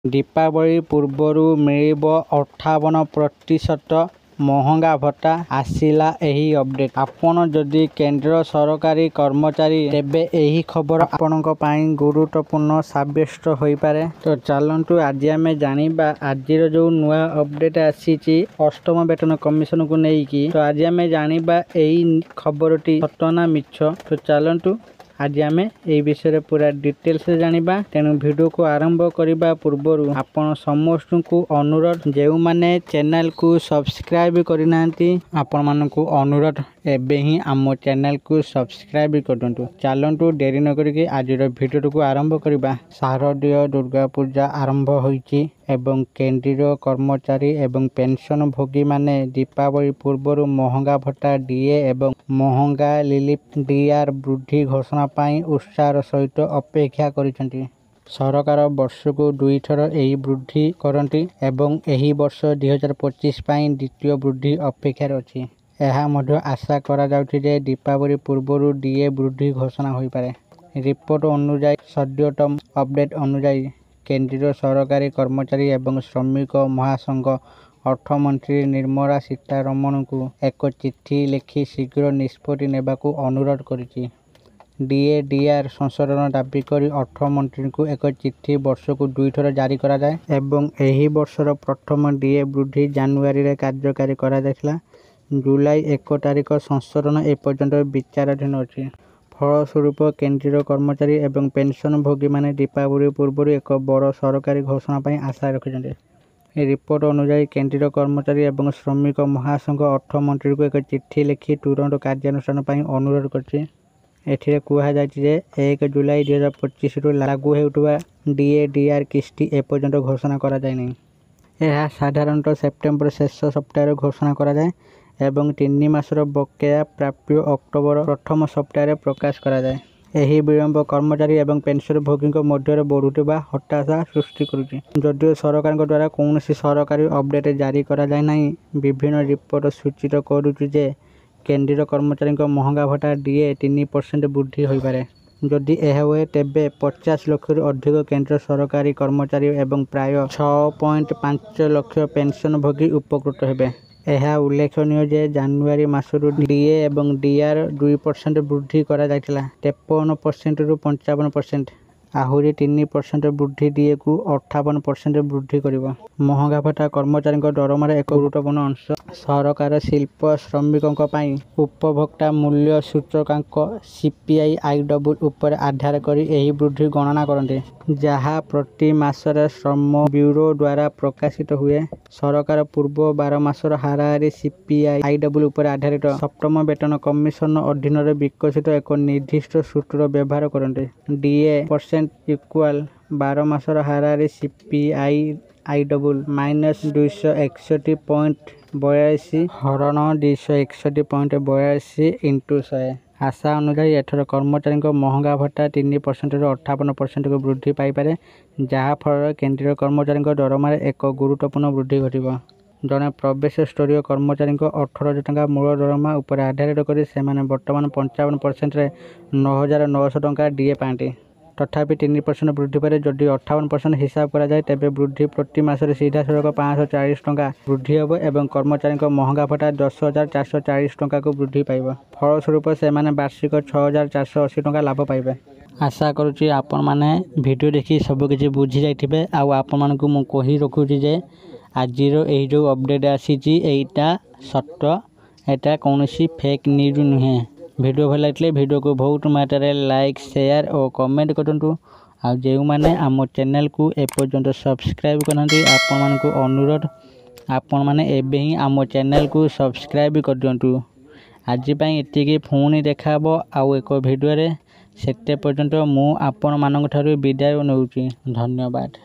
दीपावली पूर्वर मिलिब 58% महंगा भत्ता आसिला एही अपडेट। आपण जदि केंद्र सरकारी कर्मचारी तेबे एही खबर आपणक पाई गुरुत्वपूर्ण साब्यस्त होई पारे। तो चलंतु आज आम जानिबा आजिर जो नुआ अपडेट आसीची अष्टम वेतन कमिशन को नेकी। तो आज आम जानिबा एही खबरटी सत ना मिछ। तो चलंतु आज आम ए विषय पूरा डिटेल्स जानिबा। तेणु वीडियो को आरंभ करने पूर्व आपण समस्त को अनुरोध जो माने चैनल को सब्सक्राइब करना आपण मानक अनुरोध एबे ही आम चैनल को सब्सक्राइब करदंतु। चलंतु देरी न करके आज वीडियो को आरंभ करबा। शारदीय दुर्गा पूजा आरंभ होईची एवं केंद्रीय कर्मचारी एवं पेंशन भोगी माने दीपावली पूर्वर महंगा भत्ता डीए एवं महंगा रिलीफ डीआर वृद्धि घोषणा पाई उत्साह सहित अपेक्षा करिसेंती। सरकार वर्ष को 2 थर एही वृद्धि करंती एवं एही वर्ष 2025 पाई द्वितीय वृद्धि अपेक्षा अछि। एहा मध्य आशा करा जाउछि जे दीपावली पूर्वर डीए वृद्धि घोषणा होई पारे। रिपोर्ट अनुसार सद्यतम अपडेट अनुसार केंद्रीय सरकारी कर्मचारी एवं श्रमिक महासंघ अर्थमंत्री निर्मला सीतारमण को एक चिट्ठी लिखि शीघ्र निष्पत्ति नेबाकू अनुरोध करिछि। डीए डीआर संशोधन दाबी करी अर्थमंत्री को एक चिट्ठी वर्ष को 2 थर जारी करा जाए एवं एही वर्षर प्रथम डीए वृद्धि जानुआरी रे कार्यकारी करा जायतिला। जुलाई 1 तारिख संशोधन एपर्यंत विचाराधीन अछि। फलस्वरूप केंद्रीय कर्मचारी एवं पेंशन भोगी माने दीपावली पूर्व एक बड़ सरकारी घोषणा पाई आशा रखिछन्ते। रिपोर्ट अनुसार केंद्रीय कर्मचारी एवं श्रमिक महासंघ अर्थमंत्री को एक चिट्ठी लिखि तुरंत कार्यानुष्ठान पाई अनुरोध करछि। एथिरे कुहा जायछि जे 1 जुलाई 2025 रु लागू हेउतबा डीए डीआर किस्ती एपर्यंत घोषणा करा जाय नै। यह साधारणतः सेप्टेम्बर शेष सप्ताह घोषणा करा जाए एवं 3 मासर बकेया प्राप्य अक्टोबर प्रथम सप्ताह प्रकाश करा जाए। एही विलंब कर्मचारी एवं पेंशन भोगी मध्य बढ़ुवा हताशा सृष्टि करुछि। जदियो सरकार द्वारा कौन सरकारी अपडेट जारी करा जाए नहीं, विभिन्न रिपोर्ट सूचित करुछि जे केंद्रीय कर्मचारी महंगा भत्ता डीए 3% वृद्धि होई पारे। जदि यह हुए तेबे 50 लाख अधिक केंद्र सरकारी कर्मचारी एवं प्राय 6.5 लाख पेंशन भोगी उपकृत हेबे। यह उल्लेखनीय जे जानुआरी मासरू डीए एवं डीआर 2% वृद्धि करा जायतिला 53% रु 55%। आहुरी 3% वृद्धि डीए को 58% वृद्धि करिवो। महंगा भत्ता कर्मचारी दरमार एक गुरुत्वपूर्ण अंश। सरकार शिल्प श्रमिकों पाई उपभोक्ता मूल्य सूचकांक सीपीआई आईडब्ल्यू उपर आधार करी एही वृद्धि गणना करते, जहाँ प्रति मासरे श्रम ब्यूरो द्वारा प्रकाशित हुए। सरकार पूर्व 12 मासर हाराहारी सीपीआई आईडब्ल्यू उपर आधारित सप्तम वेतन कमिशन अधीन विकसित एक निर्दिष्ट सूत्र व्यवहार करते। डीए % इक्वाल 12 मासर हाराहारी सीपीआई आईडब्ल्यू माइनस 261.82 हरण 261.82 इंटू 100। आशा अनुसार एथर कर्मचारी महंगा भत्ता 3% रु 58% को वृद्धि पाइपे, जहाँ फल केंद्रीय कर्मचारी दरमार एक गुरुत्वपूर्ण वृद्धि घटिବ। जड़े प्रवेश स्तरीय कर्मचारी 18,000 टंका मूल दरमा उपर आधारित कर बर्तमान 55% 9,900 टंका डीए पाती। तथापि 3% वृद्धि पर जदि 58% हिसाब करा जाए तेबे वृद्धि प्रति मासरे सीधा सड़क 540 टंका वृद्धि होब एवं कर्मचारी महंगा भत्ता 10,440 टंका को वृद्धि पाइब। फलस्वरूप से वार्षिक 6,480 टंका लाभ पाइबे। आशा करुच्ची आपण माने वीडियो देखि सब किछि बुझी जाइथिबे। आ आपण मानकु मु कहि रखुछि जे आजिरो एही जो अपडेट आसीची एटा सत्य, एटा कौनसी फेक न्यूज नुहे। वीडियो भल लगे वीडियो को बहुत मात्रा लाइक शेयर और कमेंट करंतु। आ जो माने आम चैनल को एपर्यंत सब्सक्राइब करनांती आपण मानकु अनुरोध आपण माने एबे ही आम चैनल को सब्सक्राइब कर दियंतु। आज पई एतिकी पुणी देखाबो आउ एक वीडियो रे। सेते पर्यंत मु आपण मानक ठारू विदाय नउची। धन्यवाद।